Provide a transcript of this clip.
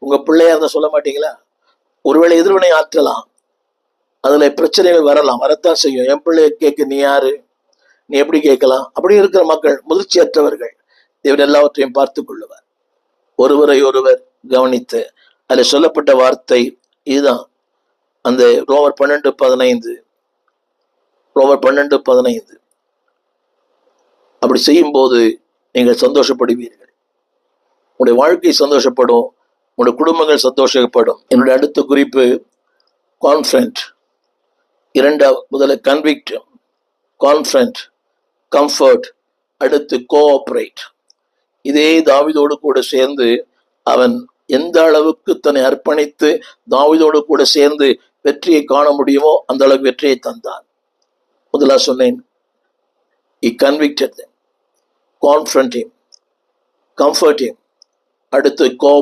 உங்க பிள்ளையா இருந்தா சொல்ல மாட்டீங்களா? ஒருவேளை எதிர்வினை ஆற்றலாம், அதுல பிரச்சனைகள் வரத்தான் செய்யும். என் பிள்ளைய கேட்க நீ யாரு, நீ எப்படி கேட்கலாம்? அப்படி இருக்கிற மக்கள் முதிர்ச்சியற்றவர்கள். தேவன் எல்லாவற்றையும் பார்த்துக் கொள்ளுவார். ஒருவரை ஒருவர் கவனித்து அதில் சொல்லப்பட்ட வார்த்தை இதுதான். அந்த ரோமர் 12:15 அப்படி செய்யும் போது நீங்கள் சந்தோஷப்படுவீர்கள். உங்களுடைய வாழ்க்கை சந்தோஷப்படும், உங்களுடைய குடும்பங்கள் சந்தோஷப்படும். என்னுடைய அடுத்த குறிப்பு கான்ஃபிடன்ட். முதல்ல கன்விக்ட், கான்ஃபிடன்ட், கம்ஃபர்ட், அடுத்து கோஆபரேட். இதே தாவீதோடு கூட சேர்ந்து அவன் எந்த அளவுக்கு தன்னை அர்ப்பணித்து தாவீதோடு கூட சேர்ந்து வெற்றியை காண முடியுமோ அந்த அளவுக்கு வெற்றியை தந்தான். முதலா சொன்னேன், he convicted them, confront him, comfort him, அடுத்து